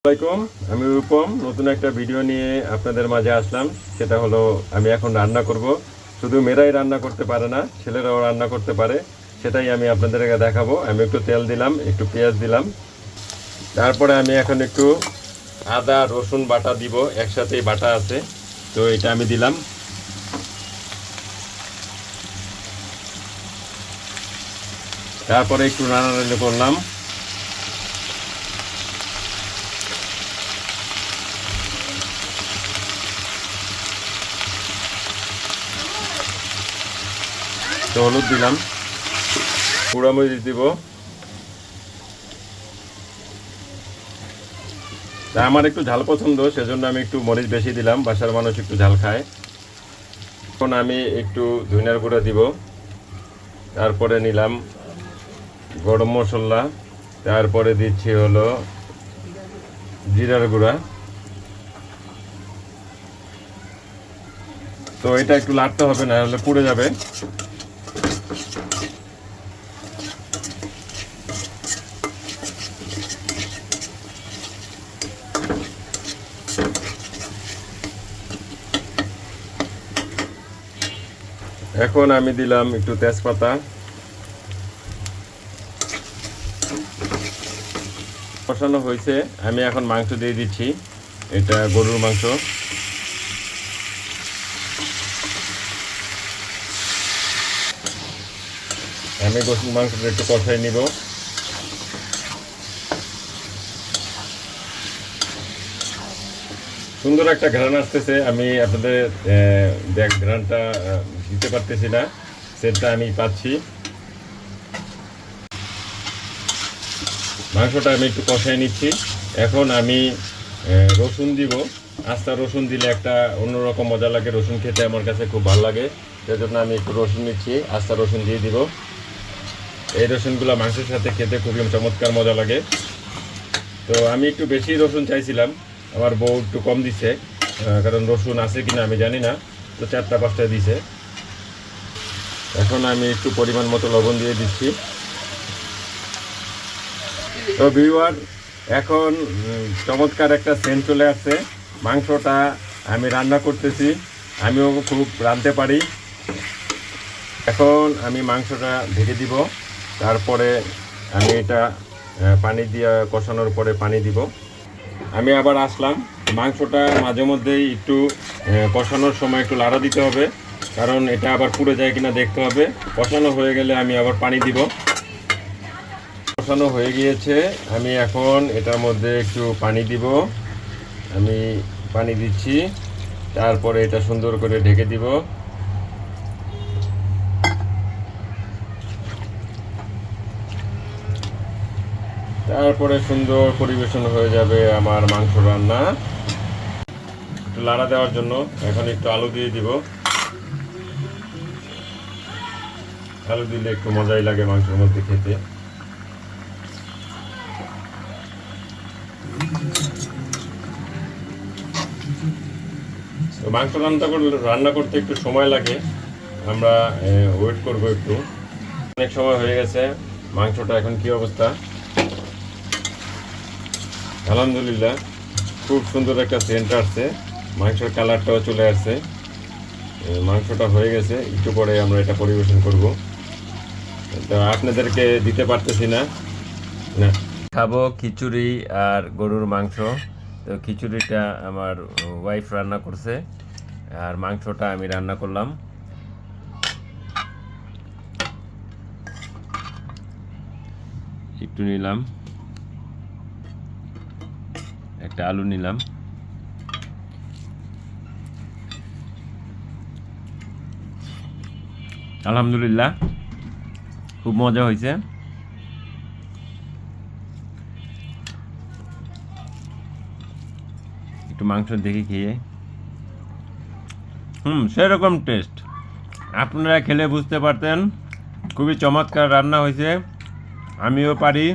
আসসালামাইকুম, আমি রূপম নতুন একটা ভিডিও নিয়ে আপনাদের মাঝে আসলাম। সেটা হলো আমি এখন রান্না করব। শুধু মেয়েরাই রান্না করতে পারে না, ছেলেরাও রান্না করতে পারে। সেটাই আমি আপনাদেরকে দেখাবো। আমি একটু তেল দিলাম, একটু পেঁয়াজ দিলাম, তারপরে আমি এখন একটু আদা রসুন বাটা দিব, একসাথেই বাটা আছে, তো এটা আমি দিলাম। তারপরে একটু নাড়ানাড়ি করলাম। তো হলুদ দিলাম, গুঁড়ামরিচ দিব। তা আমার একটু ঝাল পছন্দ, সেজন্য আমি একটু মরিচ বেশি দিলাম। বাসার মানুষ একটু ঝাল খায়। এখন আমি একটু ধনিয়ার গুঁড়া দিব, তারপরে নিলাম গরম মশলা, তারপরে দিচ্ছি হলো জিরার গুঁড়া। তো এটা একটু লাড়তে হবে, না হলে পুড়ে যাবে। এখন আমি দিলাম একটু তেজপাতা। কষানো হয়েছে, আমি এখন মাংস দিয়ে দিচ্ছি। এটা গরুর মাংস। আমি গরুর মাংসটা একটু কষাই নিব। সুন্দর একটা ঘ্রাণ আসতেছে। আমি আপনাদের ঘ্রাণটা দিতে পারতেছি না, সেটা আমি পাচ্ছি। মাংসটা আমি একটু কষাই নিচ্ছি। এখন আমি রসুন দিব। আস্তা রসুন দিলে একটা অন্যরকম মজা লাগে, রসুন খেতে আমার কাছে খুব ভালো লাগে। সেজন্য আমি একটু রসুন নিচ্ছি, আস্তা রসুন দিয়ে দিব। এই রসুনগুলো মাংসের সাথে খেতে খুবই চমৎকার মজা লাগে। তো আমি একটু বেশি রসুন চাইছিলাম, আমার বউ একটু কম দিছে, কারণ রসুন আছে কিনা আমি জানি না, তো 4-5টা দিছে। এখন আমি একটু পরিমাণ মতো লবণ দিয়ে দিচ্ছি। তো ভিউয়ার, এখন চমৎকার একটা সেন্ট চলে আসছে। মাংসটা আমি রান্না করতেছি, আমিও খুব রাঁধতে পারি। এখন আমি মাংসটা ঢেকে দিব, তারপরে আমি এটা পানি দিয়ে কষানোর পরে পানি দিব। আমি আবার আসলাম। মাংসটা মাঝে মধ্যেই একটু কষানোর সময় একটু লাড়া দিতে হবে, কারণ এটা আবার পুড়ে যায় কিনা দেখতে হবে। কষানো হয়ে গেলে আমি আবার পানি দিব। কষানো হয়ে গিয়েছে, আমি এখন এটার মধ্যে একটু পানি দিব। আমি পানি দিচ্ছি, তারপরে এটা সুন্দর করে ঢেকে দিব। তারপরে সুন্দর পরিবেশন হয়ে যাবে আমার মাংস রান্না। একটু লাড়া দেওয়ার জন্য এখন একটু আলু দিয়ে দিব। আলু দিলে একটু মজাই লাগে মাংসের মধ্যে খেতে। তো মাংস রান্না করতে একটু সময় লাগে, আমরা ওয়েট করব একটু। অনেক সময় হয়ে গেছে। মাংসটা এখন কি অবস্থা? আলহামদুলিল্লাহ, খুব সুন্দর একটা সেন্ট আসছে, মাংসের কালারটাও চলে আসছে। মাংসটা হয়ে গেছে, একটু পরে আমরা এটা পরিবেশন করব। তো আপনাদেরকে দিতে পারতেছি না। খাবো খিচুড়ি আর গরুর মাংস। তো খিচুড়িটা আমার ওয়াইফ রান্না করছে, আর মাংসটা আমি রান্না করলাম। একটু নিলাম, একটা আলু নিলাম। আলহামদুলিল্লাহ, খুব মজা হয়েছে। একটু মাংস দেখে খেয়ে, সেরকম টেস্ট। আপনারা খেলে বুঝতে পারতেন, খুবই চমৎকার রান্না হয়েছে। আমিও পারি।